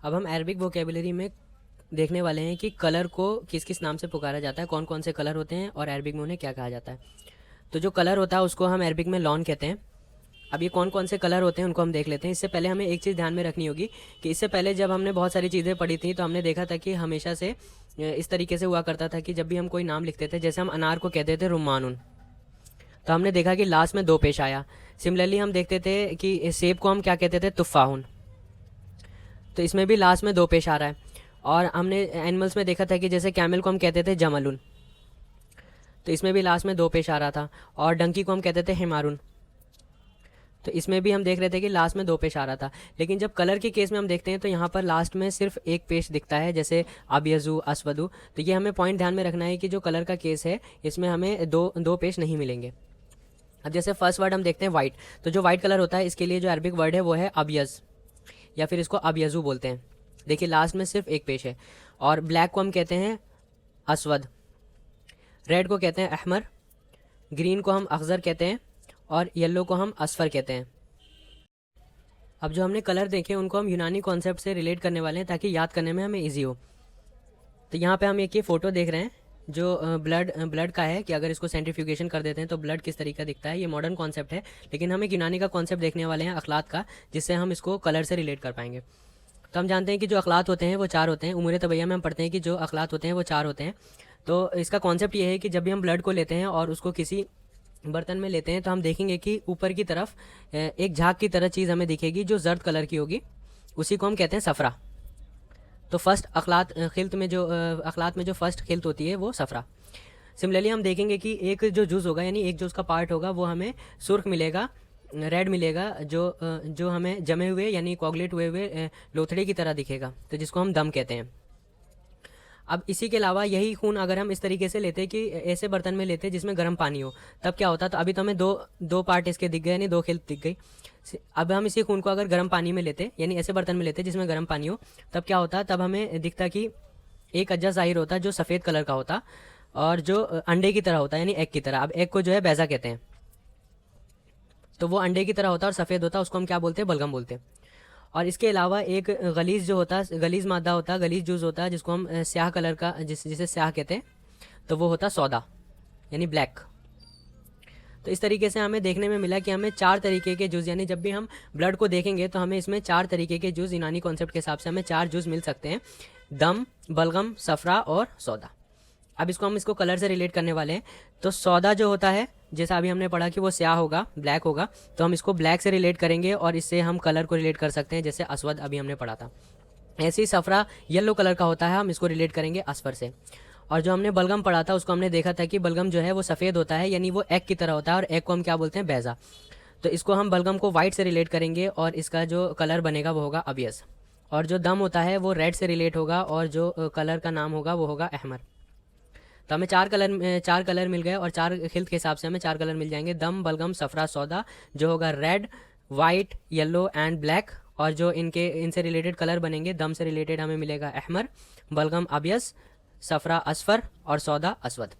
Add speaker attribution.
Speaker 1: अब हम Arabic vocabulary में देखने वाले हैं कि कलर को किस किस नाम से पुकारा जाता है, कौन कौन से कलर होते हैं और अरबिक में उन्हें क्या कहा जाता है। तो जो कलर होता है उसको हम अरबिक में लॉन कहते हैं। अब ये कौन कौन से कलर होते हैं उनको हम देख लेते हैं। इससे पहले हमें एक चीज़ ध्यान में रखनी होगी कि इससे पहले जब हमने बहुत सारी चीज़ें पढ़ी थी तो हमने देखा था कि हमेशा से इस तरीके से हुआ करता था कि जब भी हम कोई नाम लिखते थे, जैसे हम अनार को कहते थे रुम्मानुन, तो हमने देखा कि लास्ट में दो पेश आया। सिमिलरली हम देखते थे कि सेब को हम क्या कहते थे, तुफ़ाहुन, तो इसमें भी लास्ट में दो पेश आ रहा है। और हमने एनिमल्स में देखा था कि जैसे कैमल को हम कहते थे जमलुन, तो इसमें भी लास्ट में दो पेश आ रहा था। और डंकी को हम कहते थे हिमारुन, तो इसमें भी हम देख रहे थे कि लास्ट में दो पेश आ रहा था। लेकिन जब कलर के केस में हम देखते हैं तो यहाँ पर लास्ट में सिर्फ एक पेश दिखता है, जैसे अबयजू, असवदू। तो ये हमें पॉइंट ध्यान में रखना है कि जो कलर का केस है इसमें हमें दो पेश नहीं मिलेंगे। अब जैसे फर्स्ट वर्ड हम देखते हैं वाइट, तो जो वाइट कलर होता है इसके लिए जो अरबिक वर्ड है वो है अबयज़, या फिर इसको अबयजू बोलते हैं। देखिए लास्ट में सिर्फ एक पेश है। और ब्लैक को हम कहते हैं असवद, रेड को कहते हैं अहमर, ग्रीन को हम अखज़र कहते हैं, और येलो को हम असफर कहते हैं। अब जो हमने कलर देखे उनको हम यूनानी कॉन्सेप्ट से रिलेट करने वाले हैं ताकि याद करने में हमें इजी हो। तो यहाँ पे हम एक ये फ़ोटो देख रहे हैं जो ब्लड का है, कि अगर इसको सेंट्रीफ्यूगेशन कर देते हैं तो ब्लड किस तरीका दिखता है। ये मॉडर्न कॉन्सेप्ट है, लेकिन हम एक यूनानी का कॉन्सेप्ट देखने वाले हैं अखलात का, जिससे हम इसको कलर से रिलेट कर पाएंगे। तो हम जानते हैं कि जो अखलात होते हैं वो चार होते हैं। उमूर तबैया में हम पढ़ते हैं कि जो अखलात होते हैं वो चार होते हैं। तो इसका कॉन्सेप्ट ये है कि जब भी हम ब्लड को लेते हैं और उसको किसी बर्तन में लेते हैं तो हम देखेंगे कि ऊपर की तरफ एक झाग की तरह चीज़ हमें दिखेगी जो जर्द कलर की होगी, उसी को हम कहते हैं सफ़रा। तो फर्स्ट खिल्त में जो अखलात में जो फर्स्ट खिल्त होती है वो सफ़रा। सिमिलरली हम देखेंगे कि एक जो जुज़ होगा, यानी एक जो उसका पार्ट होगा, वो हमें सुर्ख मिलेगा, रेड मिलेगा, जो हमें जमे हुए यानी कोगुलेट हुए लोथड़े की तरह दिखेगा, तो जिसको हम दम कहते हैं। अब इसी के अलावा यही खून अगर हम इस तरीके से लेते कि ऐसे बर्तन में लेते जिसमें गर्म पानी हो, तब क्या होता। तो अभी तो हमें दो पार्ट इसके दिख गए, यानी दो खिल्त दिख गई। अब हम इसी खून को अगर गर्म पानी में लेते, यानी ऐसे बर्तन में लेते जिसमें गर्म पानी हो, तब क्या होता। तब हमें दिखता कि एक अज्जा ज़ाहिर होता जो सफ़ेद कलर का होता और जो अंडे की तरह होता, यानी एग की तरह। अब एग को जो है बैज़ा कहते हैं, तो वो अंडे की तरह होता और सफ़ेद होता, उसको हम क्या बोलते हैं, बलगम बोलते हैं। और इसके अलावा एक गलीज़ जो होता, गलीज़ मादा होता, गलीज़ जूस होता है, जिसको हम स्याह कलर का, जिसे स्याह कहते हैं, तो वो होता सौदा, यानी ब्लैक। तो इस तरीके से हमें देखने में मिला कि हमें चार तरीके के जूस, यानी जब भी हम ब्लड को देखेंगे तो हमें इसमें चार तरीके के जूस, यूनानी कॉन्सेप्ट के हिसाब से हमें चार जूस मिल सकते हैं, दम, बलगम, सफरा और सौदा। अब इसको कलर से रिलेट करने वाले हैं। तो सौदा जो होता है, जैसा अभी हमने पढ़ा कि वो स्याह होगा, ब्लैक होगा, तो हम इसको ब्लैक से रिलेट करेंगे और इससे हम कलर को रिलेट कर सकते हैं, जैसे असवद अभी हमने पढ़ा था। ऐसे ही सफरा येलो कलर का होता है, हम इसको रिलेट करेंगे असफर से। और जो हमने बलगम पढ़ा था उसको हमने देखा था कि बलगम जो है वो सफ़ेद होता है, यानी वो एग की तरह होता है, और एग को हम क्या बोलते हैं, बैज़ा। तो इसको हम बलगम को वाइट से रिलेट करेंगे और इसका जो कलर बनेगा वो होगा अबियस। और जो दम होता है वो रेड से रिलेट होगा और जो कलर का नाम होगा वो होगा अहमर। तो हमें चार कलर मिल गए और चार खिल्त के हिसाब से हमें चार कलर मिल जाएंगे, दम, बलगम, सफरा, सौदा, जो होगा red, white, yellow and black. और जो इनसे रिलेटेड कलर बनेंगे, दम से रिलेटेड हमें मिलेगा अहमर, बलगम अबियस, सफरा असफर और सौदा असवद।